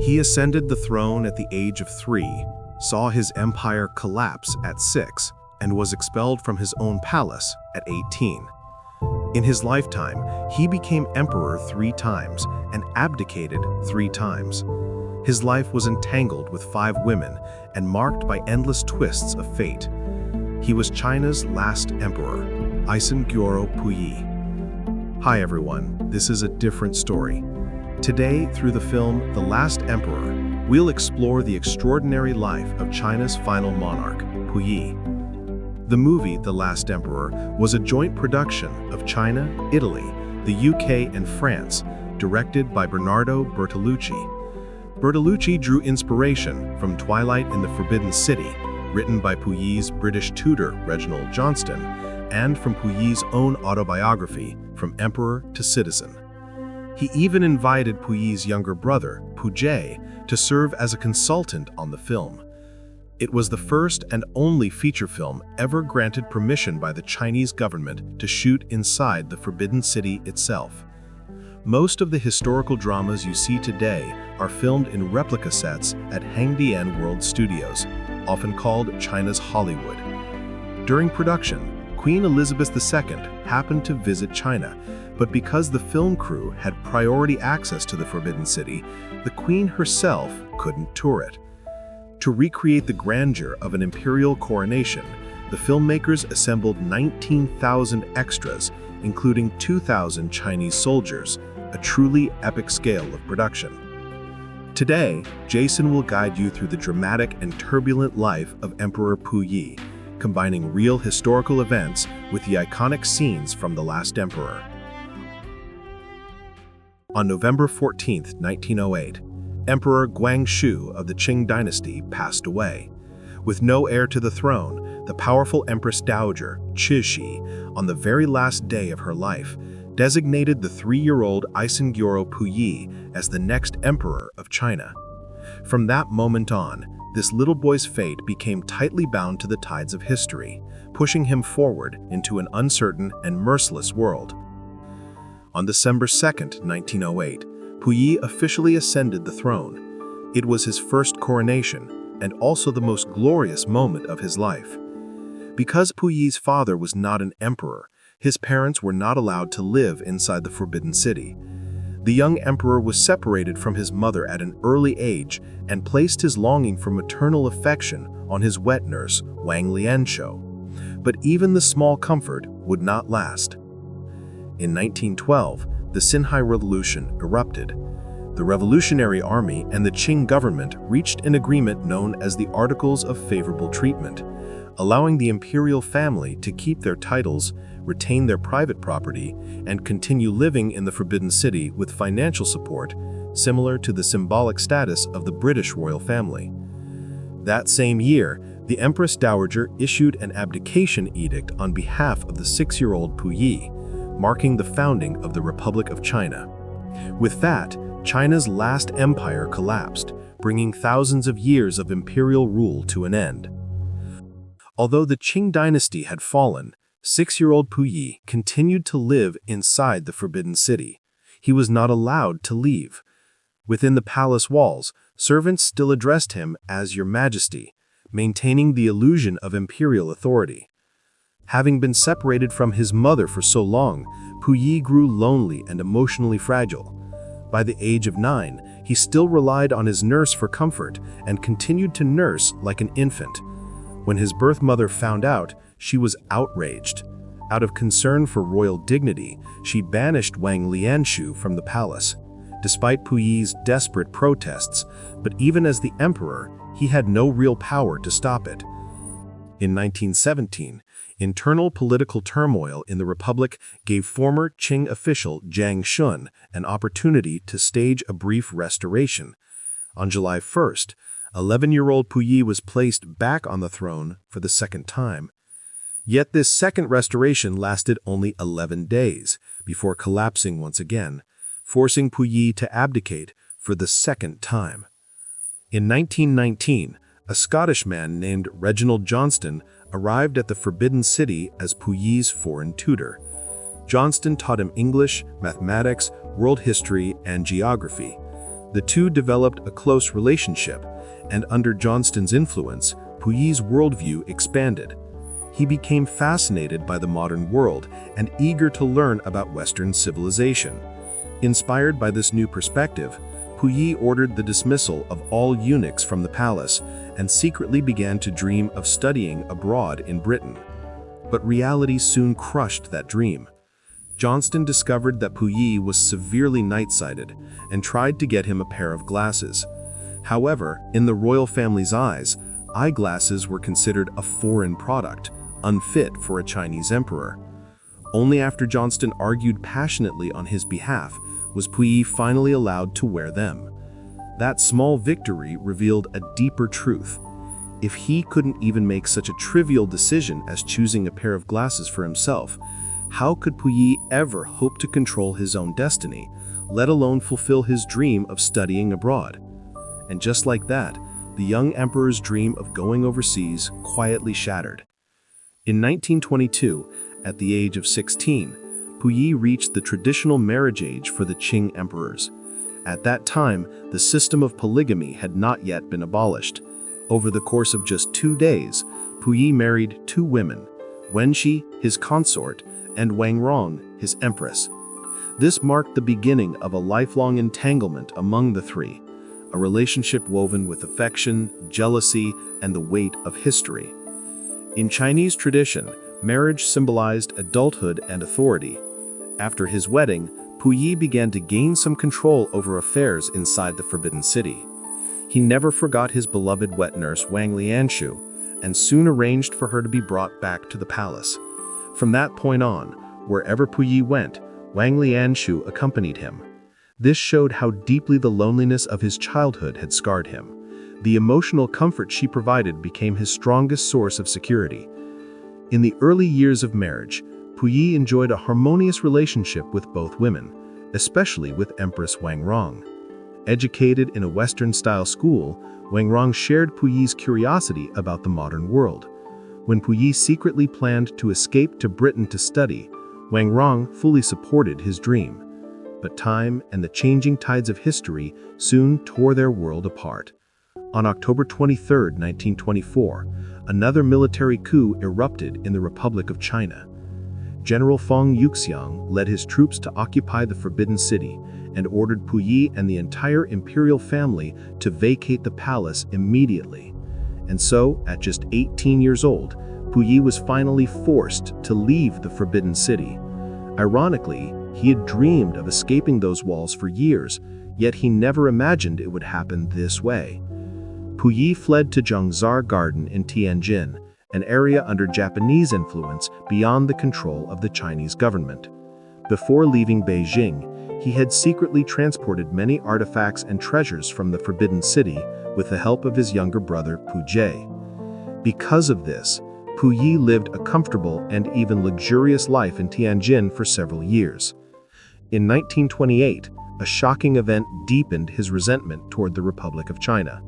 He ascended the throne at the age of 3, saw his empire collapse at 6, and was expelled from his own palace at 18. In his lifetime, he became emperor 3 times and abdicated 3 times. His life was entangled with 5 women and marked by endless twists of fate. He was China's last emperor, Ascension Puyi. Hi everyone, this is a different story. Today, through the film The Last Emperor, we'll explore the extraordinary life of China's final monarch, Puyi. The movie The Last Emperor was a joint production of China, Italy, the UK, and France, directed by Bernardo Bertolucci. Bertolucci drew inspiration from Twilight in the Forbidden City, written by Puyi's British tutor Reginald Johnston, and from Puyi's own autobiography, From Emperor to Citizen. He even invited Puyi's younger brother, Puyi, to serve as a consultant on the film. It was the first and only feature film ever granted permission by the Chinese government to shoot inside the Forbidden City itself. Most of the historical dramas you see today are filmed in replica sets at Hangdian World Studios, often called China's Hollywood. During production, Queen Elizabeth II happened to visit China, but because the film crew had priority access to the Forbidden City, the Queen herself couldn't tour it. To recreate the grandeur of an imperial coronation, the filmmakers assembled 19,000 extras, including 2,000 Chinese soldiers, a truly epic scale of production. Today, Jason will guide you through the dramatic and turbulent life of Emperor Puyi, combining real historical events with the iconic scenes from The Last Emperor. On November 14, 1908, Emperor Guangxu of the Qing Dynasty passed away. With no heir to the throne, the powerful Empress Dowager, Cixi, on the very last day of her life, designated the 3-year-old Ascension Puyi as the next emperor of China. From that moment on, this little boy's fate became tightly bound to the tides of history, pushing him forward into an uncertain and merciless world. On December 2, 1908, Puyi officially ascended the throne. It was his first coronation, and also the most glorious moment of his life. Because Puyi's father was not an emperor, his parents were not allowed to live inside the Forbidden City. The young emperor was separated from his mother at an early age and placed his longing for maternal affection on his wet nurse, Wang Lianshou. But even the small comfort would not last. In 1912, the Xinhai Revolution erupted. The Revolutionary Army and the Qing government reached an agreement known as the Articles of Favorable Treatment, allowing the imperial family to keep their titles, retain their private property, and continue living in the Forbidden City with financial support, similar to the symbolic status of the British royal family. That same year, the Empress Dowager issued an abdication edict on behalf of the 6-year-old Puyi, marking the founding of the Republic of China. With that, China's last empire collapsed, bringing thousands of years of imperial rule to an end. Although the Qing Dynasty had fallen, 6-year-old Puyi continued to live inside the Forbidden City. He was not allowed to leave. Within the palace walls, servants still addressed him as Your Majesty, maintaining the illusion of imperial authority. Having been separated from his mother for so long, Puyi grew lonely and emotionally fragile. By the age of 9, he still relied on his nurse for comfort and continued to nurse like an infant. When his birth mother found out, she was outraged. Out of concern for royal dignity, she banished Wang Lianshou from the palace. Despite Puyi's desperate protests, but even as the emperor, he had no real power to stop it. In 1917, internal political turmoil in the republic gave former Qing official Jiang Shun an opportunity to stage a brief restoration. On July 1st, 11-year-old Puyi was placed back on the throne for the second time. Yet this second restoration lasted only 11 days before collapsing once again, forcing Puyi to abdicate for the second time. In 1919, a Scottish man named Reginald Johnston arrived at the Forbidden City as Puyi's foreign tutor. Johnston taught him English, mathematics, world history, and geography. The two developed a close relationship, and under Johnston's influence, Puyi's worldview expanded. He became fascinated by the modern world and eager to learn about Western civilization. Inspired by this new perspective, Puyi ordered the dismissal of all eunuchs from the palace and secretly began to dream of studying abroad in Britain. But reality soon crushed that dream. Johnston discovered that Puyi was severely night-sighted and tried to get him a pair of glasses. However, in the royal family's eyes, eyeglasses were considered a foreign product, unfit for a Chinese emperor. Only after Johnston argued passionately on his behalf was Puyi finally allowed to wear them. That small victory revealed a deeper truth. If he couldn't even make such a trivial decision as choosing a pair of glasses for himself, how could Puyi ever hope to control his own destiny, let alone fulfill his dream of studying abroad? And just like that, the young emperor's dream of going overseas quietly shattered. In 1922, at the age of 16, Puyi reached the traditional marriage age for the Qing emperors. At that time, the system of polygamy had not yet been abolished. Over the course of just 2 days, Puyi married 2 women, Wenxi, his consort, and Wangrong, his empress. This marked the beginning of a lifelong entanglement among the three, a relationship woven with affection, jealousy, and the weight of history. In Chinese tradition, marriage symbolized adulthood and authority. After his wedding, Puyi began to gain some control over affairs inside the Forbidden City. He never forgot his beloved wet nurse Wang Lianshu, and soon arranged for her to be brought back to the palace. From that point on, wherever Puyi went, Wang Lianshu accompanied him. This showed how deeply the loneliness of his childhood had scarred him. The emotional comfort she provided became his strongest source of security. In the early years of marriage, Puyi enjoyed a harmonious relationship with both women, especially with Empress Wangrong. Educated in a Western-style school, Wangrong shared Puyi's curiosity about the modern world. When Puyi secretly planned to escape to Britain to study, Wangrong fully supported his dream. But time and the changing tides of history soon tore their world apart. On October 23, 1924, another military coup erupted in the Republic of China. General Feng Yuxiang led his troops to occupy the Forbidden City and ordered Puyi and the entire imperial family to vacate the palace immediately. And so, at just 18 years old, Puyi was finally forced to leave the Forbidden City. Ironically, he had dreamed of escaping those walls for years, yet he never imagined it would happen this way. Puyi fled to Zhangzhar Garden in Tianjin, an area under Japanese influence beyond the control of the Chinese government. Before leaving Beijing, he had secretly transported many artifacts and treasures from the Forbidden City with the help of his younger brother Puyi. Because of this, Puyi lived a comfortable and even luxurious life in Tianjin for several years. In 1928, a shocking event deepened his resentment toward the Republic of China.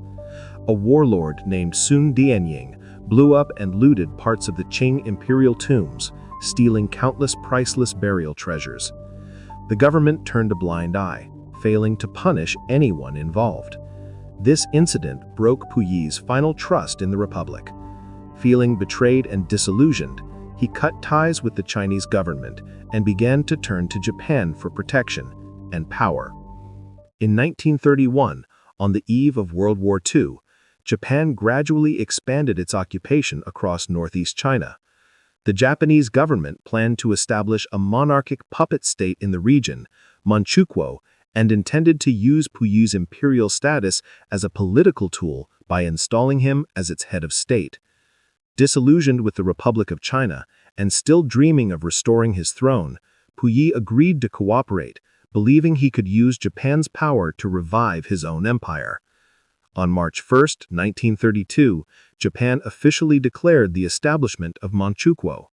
A warlord named Sun Dianying blew up and looted parts of the Qing imperial tombs, stealing countless priceless burial treasures. The government turned a blind eye, failing to punish anyone involved. This incident broke Puyi's final trust in the Republic. Feeling betrayed and disillusioned, he cut ties with the Chinese government and began to turn to Japan for protection and power. In 1931, on the eve of World War II, Japan gradually expanded its occupation across northeast China. The Japanese government planned to establish a monarchic puppet state in the region, Manchukuo, and intended to use Puyi's imperial status as a political tool by installing him as its head of state. Disillusioned with the Republic of China and still dreaming of restoring his throne, Puyi agreed to cooperate, believing he could use Japan's power to revive his own empire. On March 1, 1932, Japan officially declared the establishment of Manchukuo.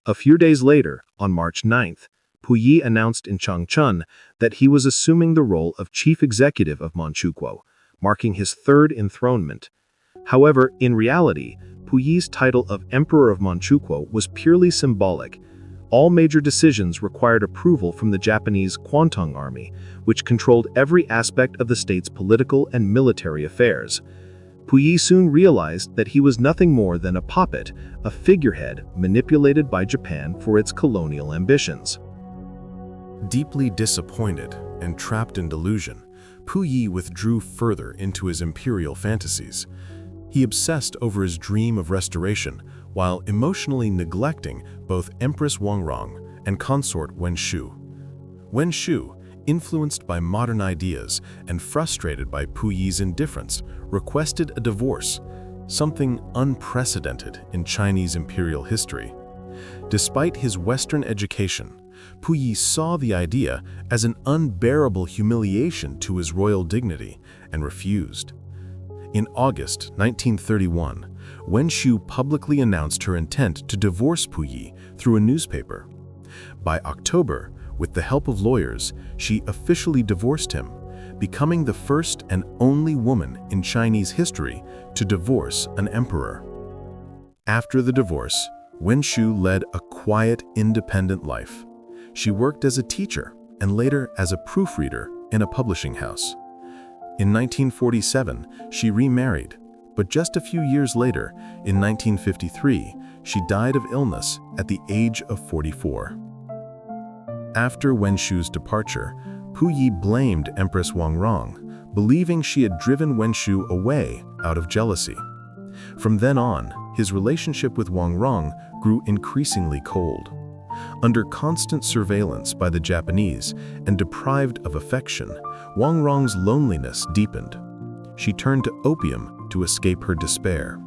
A few days later, on March 9, Puyi announced in Changchun that he was assuming the role of chief executive of Manchukuo, marking his third enthronement. However, in reality, Puyi's title of Emperor of Manchukuo was purely symbolic. All major decisions required approval from the Japanese Kwantung Army, which controlled every aspect of the state's political and military affairs. Puyi soon realized that he was nothing more than a puppet, a figurehead manipulated by Japan for its colonial ambitions. Deeply disappointed and trapped in delusion, Puyi withdrew further into his imperial fantasies. He obsessed over his dream of restoration while emotionally neglecting both Empress Wangrong and consort Wen Shu. Wen Shu, influenced by modern ideas and frustrated by Puyi's indifference, requested a divorce, something unprecedented in Chinese imperial history. Despite his Western education, Puyi saw the idea as an unbearable humiliation to his royal dignity and refused. In August 1931, Wen Shu publicly announced her intent to divorce Puyi through a newspaper. By October, with the help of lawyers, she officially divorced him, becoming the first and only woman in Chinese history to divorce an emperor. After the divorce, Wen Shu led a quiet, independent life. She worked as a teacher and later as a proofreader in a publishing house. In 1947, she remarried, but just a few years later, in 1953, she died of illness at the age of 44. After Wen Shu's departure, Puyi blamed Empress Wangrong, believing she had driven Wen Shu away out of jealousy. From then on, his relationship with Wangrong grew increasingly cold. Under constant surveillance by the Japanese and deprived of affection, Wangrong's loneliness deepened. She turned to opium to escape her despair.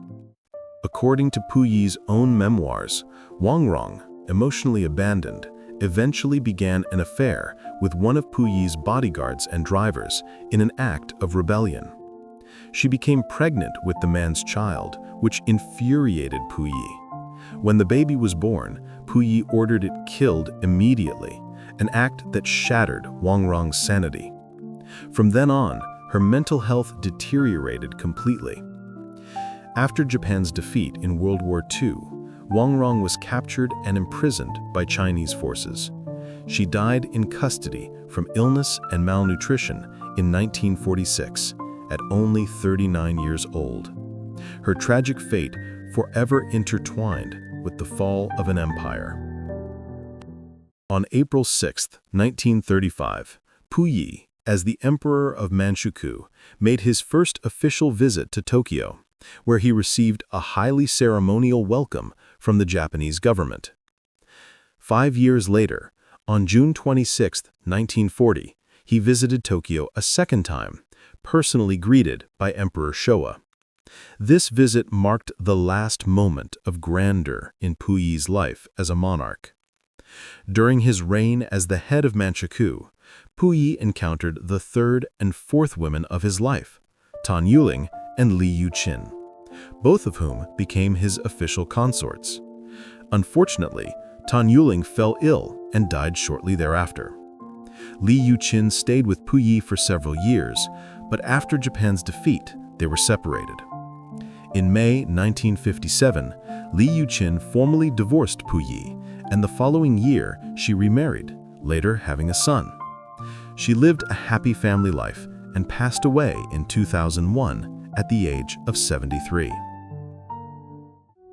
According to Puyi's own memoirs, Wangrong, emotionally abandoned, eventually began an affair with one of Puyi's bodyguards and drivers in an act of rebellion. She became pregnant with the man's child, which infuriated Puyi. When the baby was born, Puyi ordered it killed immediately, an act that shattered Wangrong's sanity. From then on, her mental health deteriorated completely. After Japan's defeat in World War II, Wangrong was captured and imprisoned by Chinese forces. She died in custody from illness and malnutrition in 1946, at only 39 years old. Her tragic fate forever intertwined with the fall of an empire. On April 6, 1935, Puyi, as the Emperor of Manchukuo, made his first official visit to Tokyo, where he received a highly ceremonial welcome from the Japanese government. 5 years later, on June 26, 1940, he visited Tokyo a second time, personally greeted by Emperor Showa. This visit marked the last moment of grandeur in Puyi's life as a monarch. During his reign as the head of Manchukuo, Puyi encountered the third and fourth women of his life, Tan Yuling and Li Yuqin, both of whom became his official consorts. Unfortunately, Tan Yuling fell ill and died shortly thereafter. Li Yuqin stayed with Puyi for several years, but after Japan's defeat, they were separated. In May 1957, Li Yuqin formally divorced Puyi, and the following year she remarried, later having a son. She lived a happy family life and passed away in 2001 at the age of 73.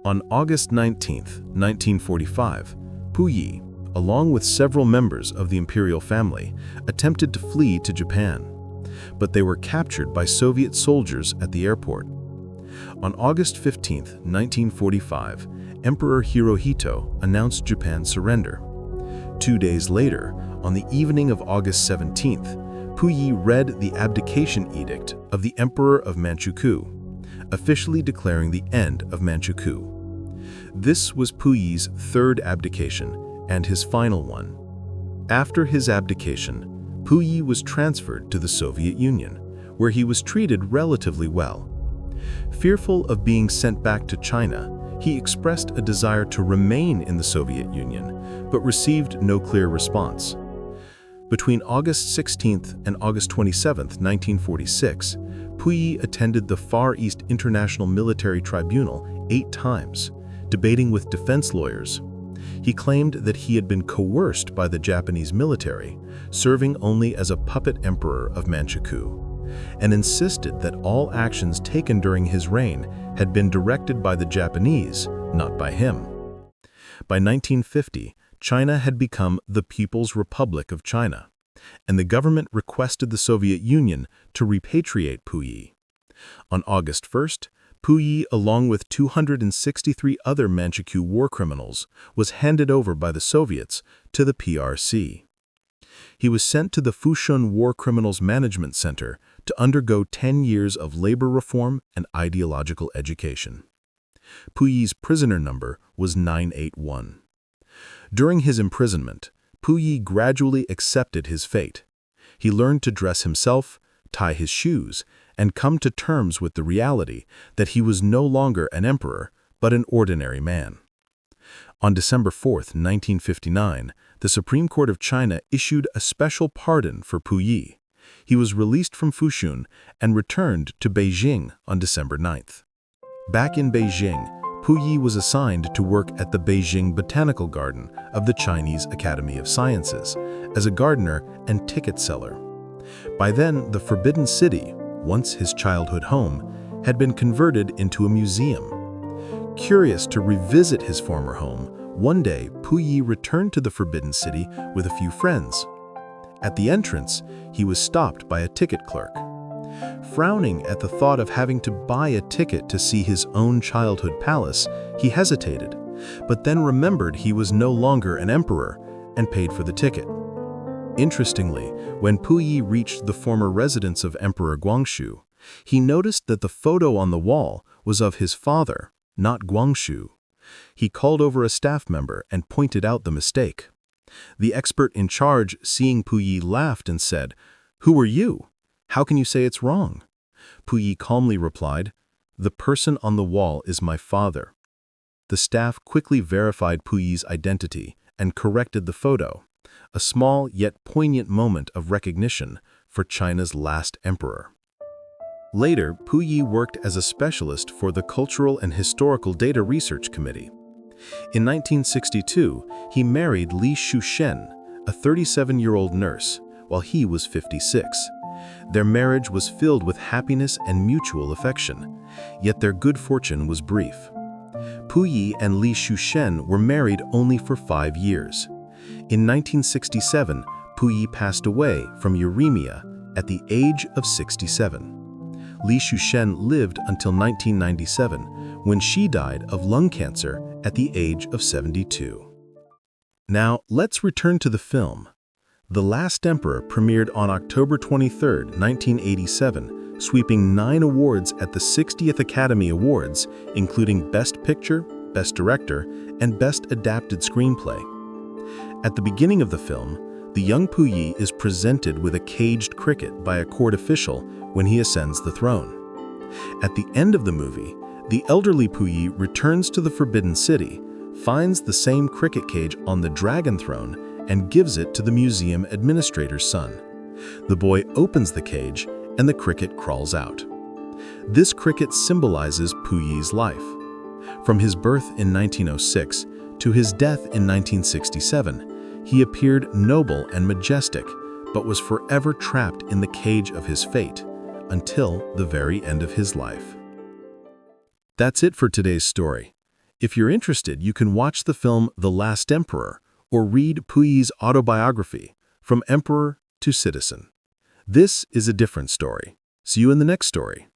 On August 19, 1945, Puyi, along with several members of the imperial family, attempted to flee to Japan, but they were captured by Soviet soldiers at the airport. On August 15, 1945, Emperor Hirohito announced Japan's surrender. 2 days later, on the evening of August 17th, Puyi read the abdication edict of the Emperor of Manchukuo, officially declaring the end of Manchukuo. This was Puyi's third abdication and his final one. After his abdication, Puyi was transferred to the Soviet Union, where he was treated relatively well. Fearful of being sent back to China, he expressed a desire to remain in the Soviet Union, but received no clear response. Between August 16th and August 27th, 1946, Puyi attended the Far East International Military Tribunal 8 times, debating with defense lawyers. He claimed that he had been coerced by the Japanese military, serving only as a puppet emperor of Manchukuo, and insisted that all actions taken during his reign had been directed by the Japanese, not by him. By 1950, China had become the People's Republic of China, and the government requested the Soviet Union to repatriate Puyi. On August 1st, Puyi, along with 263 other Manchukuo war criminals, was handed over by the Soviets to the PRC. He was sent to the Fushun War Criminals Management Center to undergo 10 years of labor reform and ideological education. Puyi's prisoner number was 981. During his imprisonment, Puyi gradually accepted his fate. He learned to dress himself, tie his shoes, and come to terms with the reality that he was no longer an emperor, but an ordinary man. On December 4, 1959, the Supreme Court of China issued a special pardon for Puyi. He was released from Fushun and returned to Beijing on December 9th. Back in Beijing, Puyi was assigned to work at the Beijing Botanical Garden of the Chinese Academy of Sciences as a gardener and ticket seller. By then, the Forbidden City, once his childhood home, had been converted into a museum. Curious to revisit his former home, one day Puyi returned to the Forbidden City with a few friends. At the entrance, he was stopped by a ticket clerk. Frowning at the thought of having to buy a ticket to see his own childhood palace, he hesitated, but then remembered he was no longer an emperor and paid for the ticket. Interestingly, when Puyi reached the former residence of Emperor Guangxu, he noticed that the photo on the wall was of his father, not Guangxu. He called over a staff member and pointed out the mistake. The expert in charge, seeing Puyi, laughed and said, "Who are you? How can you say it's wrong?" Puyi calmly replied, "The person on the wall is my father." The staff quickly verified Puyi's identity and corrected the photo, a small yet poignant moment of recognition for China's last emperor. Later, Puyi worked as a specialist for the Cultural and Historical Data Research Committee. In 1962, he married Li Shushen, a 37-year-old nurse, while he was 56. Their marriage was filled with happiness and mutual affection, yet their good fortune was brief. Puyi and Li Shushen were married only for 5 years. In 1967, Puyi passed away from uremia at the age of 67. Li Shushen lived until 1997, when she died of lung cancer at the age of 72. Now, let's return to the film. The Last Emperor premiered on October 23, 1987, sweeping 9 awards at the 60th Academy Awards, including Best Picture, Best Director, and Best Adapted Screenplay. At the beginning of the film, the young Puyi is presented with a caged cricket by a court official when he ascends the throne. At the end of the movie, the elderly Puyi returns to the Forbidden City, finds the same cricket cage on the dragon throne, and gives it to the museum administrator's son. The boy opens the cage, and the cricket crawls out. This cricket symbolizes Puyi's life. From his birth in 1906 to his death in 1967, he appeared noble and majestic, but was forever trapped in the cage of his fate, until the very end of his life. That's it for today's story. If you're interested, you can watch the film The Last Emperor, or read Puyi's autobiography, From Emperor to Citizen. This is a different story. See you in the next story.